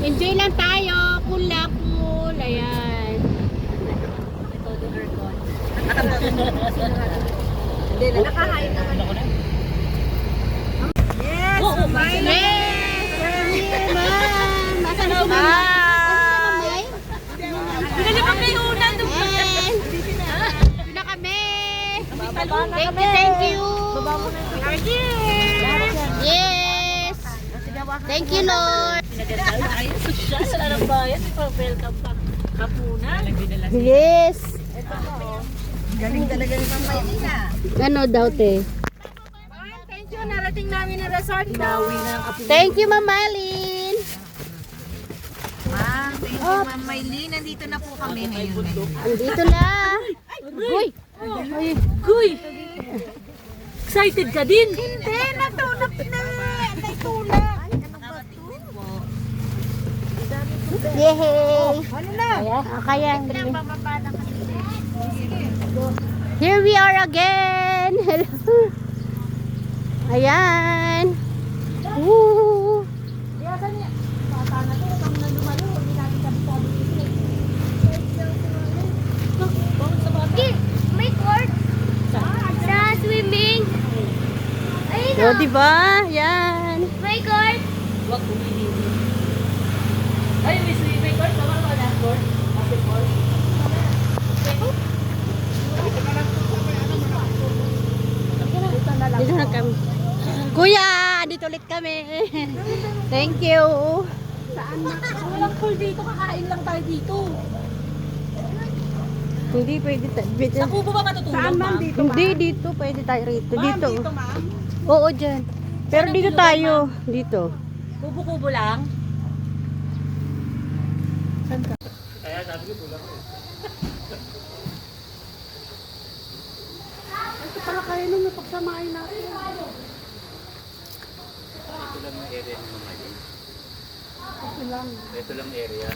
Enjoy lang tayo. Cool na cool. Ayan. Todo aircon. Hindi na nakahain naman. Yes! Oh my God! Yes! Ma'am! Masa na si Ma'am? Pinali pa kayo unan. Yes! Doon na kami. Thank you. Baba mo na yung Yes! Thank you, Lord. Sa ng bayan, welcome pa. Kapunan. Yes! Galing talaga ni Ma'am Maylina. Ano daw, te? Thank you, narating namin ang resort po. Inawi na ang kapunan. Thank you, Ma'am Marlene. Ma'am, thank you Ma'am Maylin. Nandito na po kami ngayon. Andito na. Uy! Guy! Excited ka din? Hindi, natulog na. Natulog. Yay! Ano na? Kaya. Here we are again. Hello. Ayan. Woo! May court sa swimming. Ayun O, diba? Yan. may court. Huwag kumilili. Ay, may swimming court. Tama ba na court? Basketball? Dito na kami. Kuya, dito ulit kami. Thank you. Walang pool dito. Kakain lang tayo dito. Hindi pwede tayo. Sa kubo ba matutulog, ma'am? Hindi dito pwede tayo rito. Dito. ma'am? Oo, dyan. Pero Saan dito ang tulugan, tayo. Dito. Kubo-kubo lang? Ito pala kayo nung napagsamahin natin. Ito lang ang area ng mga yun. Ito lang. Ito lang area.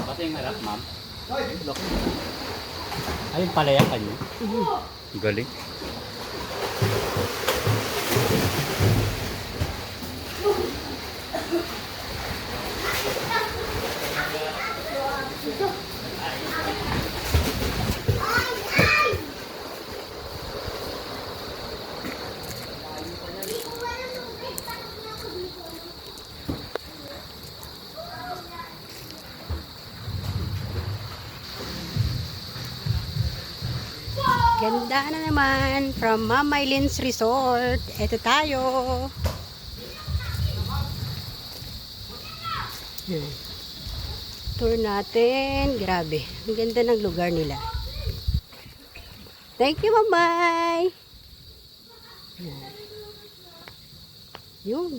Pati yung harap, ma'am. Ayun pala yan kanyo. Galing. Ganda na naman from Ma'am Mylene's Resort. Ito tayo. Tour natin. Grabe. Ang ganda ng lugar nila. Thank you, Mamay. Yun.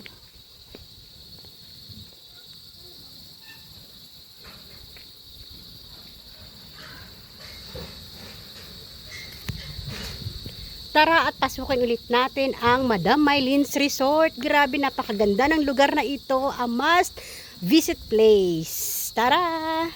Tara at pasukin ulit natin ang Madam Mylene's Resort. Grabe, napakaganda ng lugar na ito. A must visit place. Tara!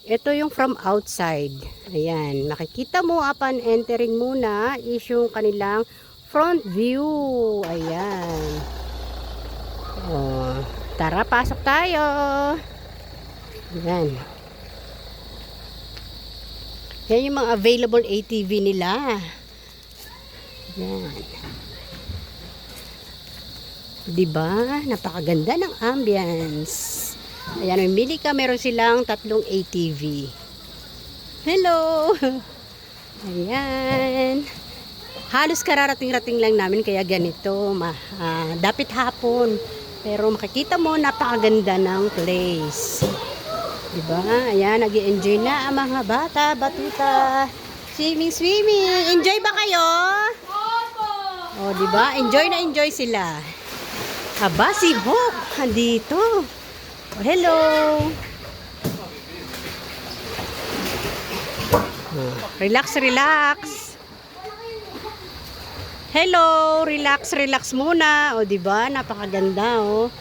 Ito yung from outside. Ayan, makikita mo upon entering muna is yung kanilang front view. Ayan. Oh, tara, pasok tayo. Ayan. Yan yung mga available ATV nila. Yan. Diba? Napakaganda ng ambience. Ayan, mamili ka. Meron silang 3 ATV. Hello! Ayan. Halos kararating-rating lang namin kaya ganito. Dapit hapon. Pero makikita mo, napakaganda ng place. Diba? Ayan, nag-i-enjoy na ang mga bata, batuta. Swimming, swimming. Enjoy ba kayo? Opo! O, diba? Enjoy na enjoy sila. Aba, si Hope. Andito. Oh, hello. Oh, relax, relax. Hello, relax, relax muna. O, diba? Napakaganda, oh.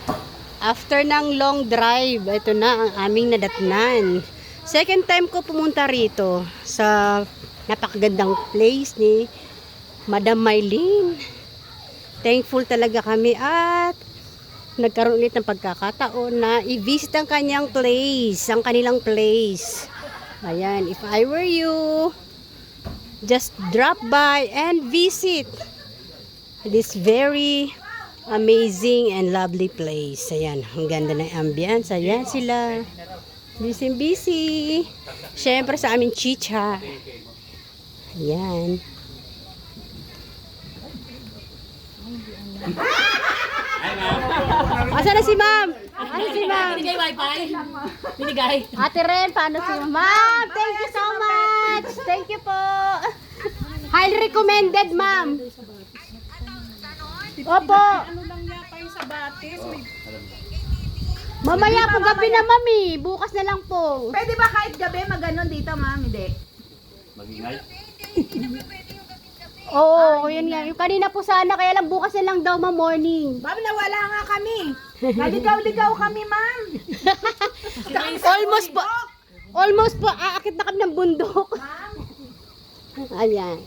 After ng long drive, ito na ang aming nadatnan. Second time ko pumunta rito sa napakagandang place ni Madam Mylene. Thankful talaga kami at nagkaroon ulit ng pagkakataon na i-visit ang kanyang place, ang kanilang place. Ayan, if I were you, just drop by and visit this very amazing and lovely place. Ayan, ang ganda ng ambience. Ayan sila. Busy. Siyempre sa aming chicha. Ayan. Asa na si ma'am? Ano si ma'am? Binigay wifi. Binigay. Ate Ren, paano si ma'am? Thank you so much. Thank you po. Highly recommended, ma'am. Opo. Ano lang yata yung sa batis? May... Mamaya po gabi na, mami. Bukas na lang po. Pwede ba kahit gabi maganon dito, ma'am? Hindi. Mag-ingay. Oo, yun nga. Yung kanina po sana, kaya lang bukas na lang daw, ma'am, morning. Ma'am, nawala nga kami. Naligaw-ligaw kami, ma'am. Almost po, aakit na kami ng bundok. Ayan.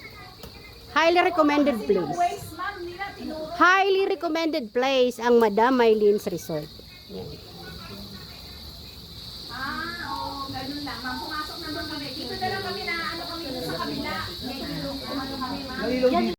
Highly recommended place. Waste, ma'am. Nila tinuro. Highly recommended place ang Madam Mylene's Resort. Ayan. Oo, ganun lang. Ma'am, pumasok na doon kami. Dito na lang kami na ano kami sa kabila. Medyo ano kami, ma'am.